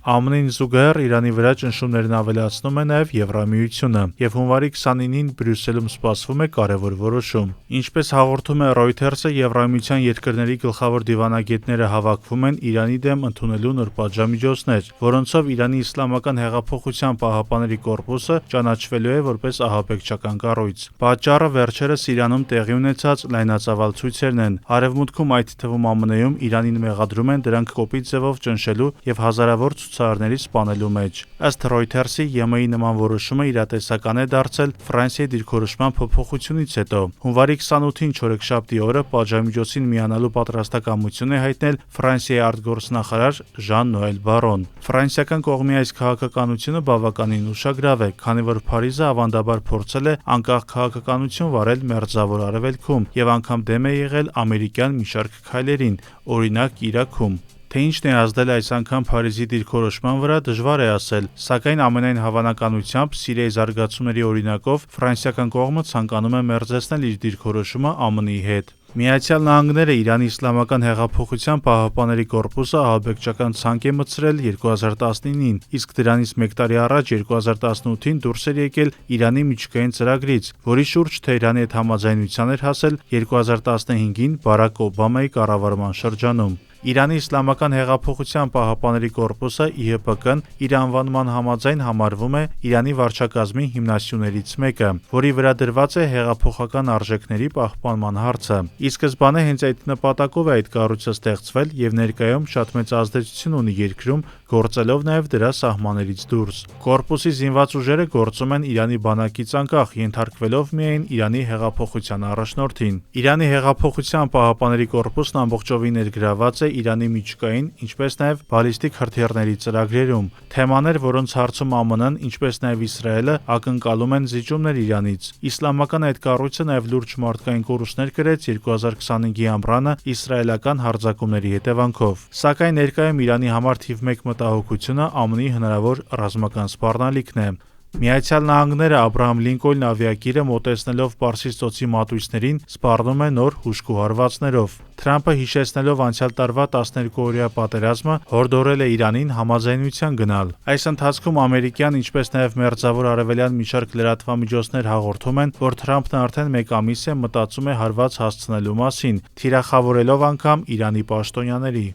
ԱՄՆ-ին զուգահեռ Իրանի վրա ճնշումներն ավելացնում է նաև Եվրամիությունը, եւ հունվարի 29-ին Բրյուսելում սպասվում է կարևոր որոշում։ Ինչպես հաղորդում է Reuters-ը, Եվրամիության երկրների գլխավոր դիվանագետները հավաքվում են Իրանի դեմ ընդունելու նոր պատժամիջոցներ, որոնցով Իրանի Իսլամական հեղափոխության պահապանների կորպուսը ճանաչվելու է որպես ահաբեկչական կառույց։ Պատճառը վերջերս Իրանում տեղի ունեցած լայնածավալ ցույցերն են։ Արևմուտքում, այդ թվում ԱՄՆ-ում, Իրանին մեղադրում են դրանք կոպիտ ձևով ճնշելու եւ հազարավոր ցուցարարների սպանելու մեջ։ Ըստ Reuters-ի, ԵՄ-ի նման որոշումը իրատեսական է դարձել Ֆրանսիայի դիրքորոշման փոփոխությունից հետո։ Հունվարի 28-ին չորեքշաբթի օրը պատժամիջոցին միանալու պատրաստակամություն է հայտնել Ֆրանսիայի արտգործնախարար Ժան-Նոել Բարոն։ Ֆրանսիական կողմի այս քաղաքականությունը բավականին ուշագրավ է, քանի որ Փարիզը ավանդաբար փորձել է անկախ քաղաքականություն վարել Մերձավոր Արևելքում եւ անգամ դեմ է եղել ամերիկյան մի շարք քայլերին, օրինակ Իրաքում։ Թե ինչն է ազդել այս անգամ Փարիզի դիրքորոշման վրա, դժվար է ասել, սակայն ամենայն հավանականությամբ Սիրիայի զարգացումների օրինակով ֆրանսիական կողմը ցանկանում է մերձեցնել իր դիրքորոշումը ԱՄՆ-ի հետ։ Միացյալ Նահանգները Իրանի Իսլամական հեղափոխության պահապանների կորպուսը ահաբեկչական ցանկ է մտցրել 2019-ին, իսկ դրանից մեկ տարի առաջ 2018-ին դուրս էր եկել Իրանի միջուկային ծրագրից, որի շուրջ Թեհրանի հետ համաձայնության էր հասել 2015-ին Բարաք Օբամայի կառավարման շրջանում։ Իրանի Իսլամական հեղափոխության պահապանների կորպուսը ԻՀՊԿ-ն իր անվանման համաձայն համարվում է Իրանի վարչակազմի հիմնասյուներից մեկը, որի վրա դրված է հեղափոխական արժեքների պահպանման հարցը։ Ի սկզբանե հենց այդ նպատակով է այդ կառույցը ստեղծվել եւ ներկայում շատ մեծ ազդեցություն ունի երկրում, գործելով նաև դրա սահմաններից դուրս։ Կորպուսի զինված ուժերը գործում են Իրանի բանակից անկախ, ենթարկվելով միայն Իրանի հեղափոխության առաջնորդին։ Իրանի հեղափոխության պահապանների կորպուսն ամբողջովին ներգրաված է Իրանի միջուկային, ինչպես նաև բալիստիկ հրթիռների ծրագրերում։ Թեմաներ, որոնց հարցում ԱՄՆ-ն, ինչպես նաև Իսրայելը ակնկալում են զիջումներ Իրանից։ Իսլամական այդ կառույցը նաև լուրջ մարդկային կորուստներ կրեց 2025-ի ամռանը իսրայելական հարձակումների հետևանքով։ Սակայն ներկայում Իրանի համար թիվ 1 մտահոգությունը ԱՄՆ-ի հնարավոր ռազմական սպառնալիքն է։ Միացյալ Նահանգները Աբրահամ Լինկոլն ավիակիրը մոտեցնելով Պարսից ծոցի մատույցներին սպառնում է նոր հուժկու հարվածներով։ Թրամփը հիշեցնելով անցյալ տարվա 12-օրյա պատերազմը հորդորել է Իրանին համաձայնության գնալ։ Այս ընթացքում ամերիկյան, ինչպես նաև մերձավոր արևելյան մի շարք լրատվամիջոցներ հաղորդում են, որ Թրամփն արդեն 1 ամիս է մտածում է հարված հասցնելու մասին, թիրախավորելով անգամ Իրանի պաշտոնյաների։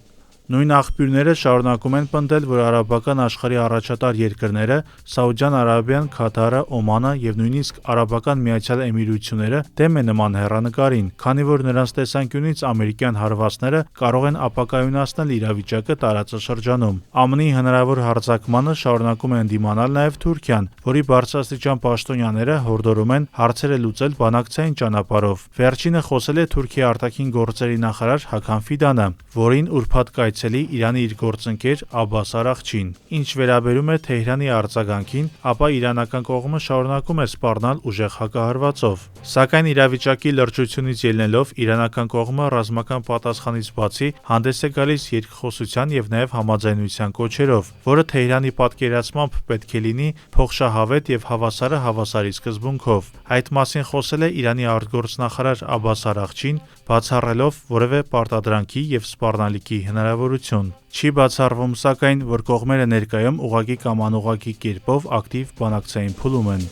Նույն աղբյուրները շարունակում են պնդել, որ արաբական աշխարհի առաջատար երկրները՝ Սաուդյան Արաբիան, Քաթարը, Օմանը եւ նույնիսկ Արաբական Միացյալ Էմիրությունները դեմ է նման հեռանկարին, քանի որ նրանց տեսանկյունից ամերիկյան հարվածները կարող են ապակայունացնել իրավիճակը տարածաշրջանում։ ԱՄՆ-ի հնարավոր հարձակմանը շարունակում է ընդդիմանալ նաև Թուրքիան, որի բարձրաստիճան պաշտոնյաները հորդորում են հարցերը լուծել բանակցային ճանապարհով։ Վերջինը խոսել է Թուրքիայի արտաքին գործերի նախարար Հական Ֆիդանը, որին ուրբաթ կայցելի Իրանի իր գործընկեր Աբբաս Արաղչին։ Ինչ վերաբերում է Թեհրանի արձագանքին, ապա իրանական կողմը շարունակում է սպառնալ ուժեղ հակահարվածով։ Սակայն իրավիճակի լրջությունից ելնելով իրանական կողմը ռազմական պատասխանից բացի հանդես է գալիս երկխոսության եւ նաեւ համաձայնության կոչերով, որը Թեհրանի պատկերացմամբ պետք է լինի փոխշահավետ եւ հավասարը հավասարի սկզբունքով։ Այդ մասին խոսել է Իրանի արտգործնախարար Աբբաս Արաղչին, բացառելով որևէ պարտադրանքի եւ սպառնալիքի հնարավորություն։ Չի բացառվում, սակայն, որ կողմերը ներկայում ուղղակի կամ անուղղակի կերպով ակտիվ բանակցային փուլում են։